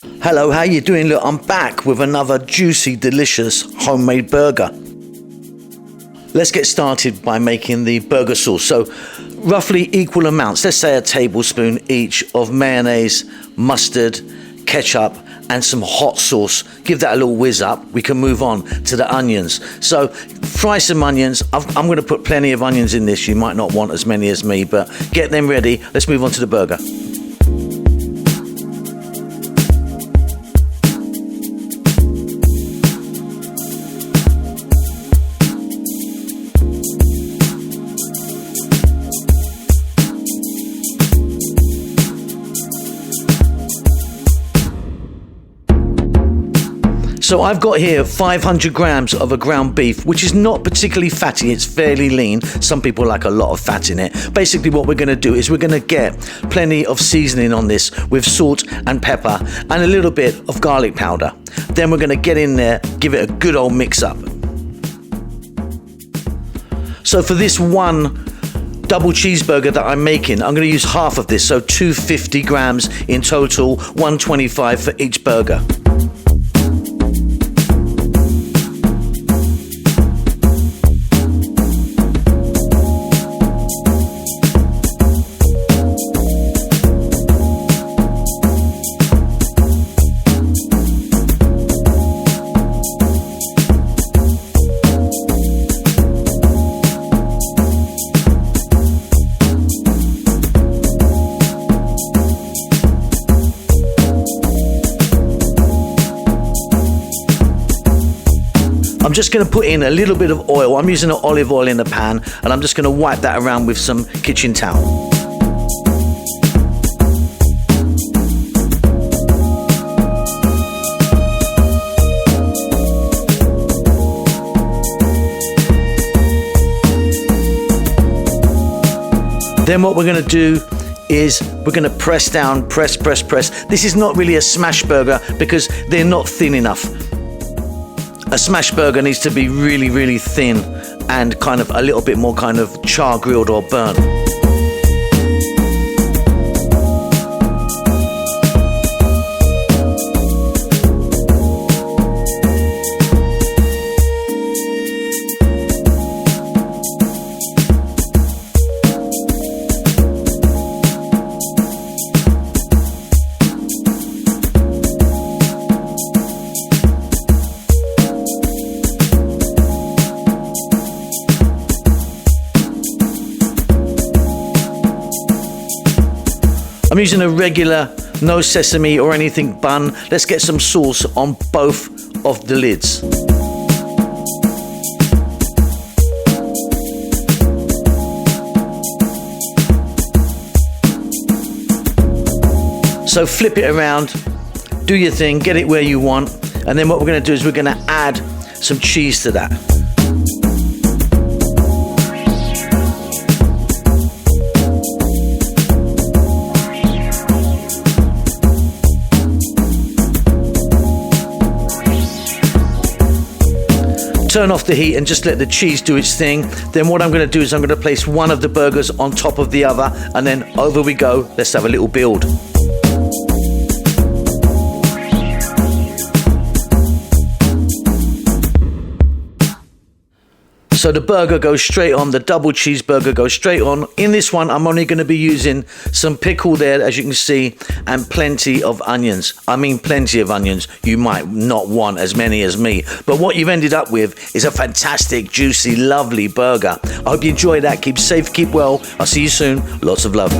Hello, how you doing? Look, I'm back with another juicy, delicious homemade burger. Let's get started by making the burger sauce. So, roughly equal amounts, let's say a tablespoon each of mayonnaise, mustard, ketchup, and some hot sauce. Give that a little whiz up. We can move on to the onions. So, fry some onions. I'm going to put plenty of onions in this. You might not want as many as me, but get them ready. Let's move on to the burger. So I've got here 500 grams of a ground beef, which is not particularly fatty. It's fairly lean. Some people like a lot of fat in it. Basically what we're going to do is we're going to get plenty of seasoning on this with salt and pepper and a little bit of garlic powder. Then we're going to get in there, give it a good old mix up. So for this one double cheeseburger that I'm making, I'm going to use half of this. So 250 grams in total, 125 for each burger. I'm just going to put in a little bit of oil. I'm using an olive oil in the pan, and I'm just going to wipe that around with some kitchen towel. Then what we're going to do is we're going to press down, press. This is not really a smash burger because they're not thin enough. A smash burger needs to be really, really thin and kind of a little bit more kind of char grilled or burnt. I'm using a regular, no sesame or anything bun. Let's get some sauce on both of the lids. So flip it around, do your thing, get it where you want, and then what we're going to do is we're going to add some cheese to that. Turn off the heat and just let the cheese do its thing. Then what I'm going to do is I'm going to place one of the burgers on top of the other, and then over we go. Let's have a little build. So the burger goes straight on, the double cheeseburger goes straight on. In this one, I'm only going to be using some pickle there, as you can see, and plenty of onions. I mean plenty of onions. You might not want as many as me, but what you've ended up with is a fantastic, juicy, lovely burger. I hope you enjoy that. Keep safe, keep well. I'll see you soon. Lots of love.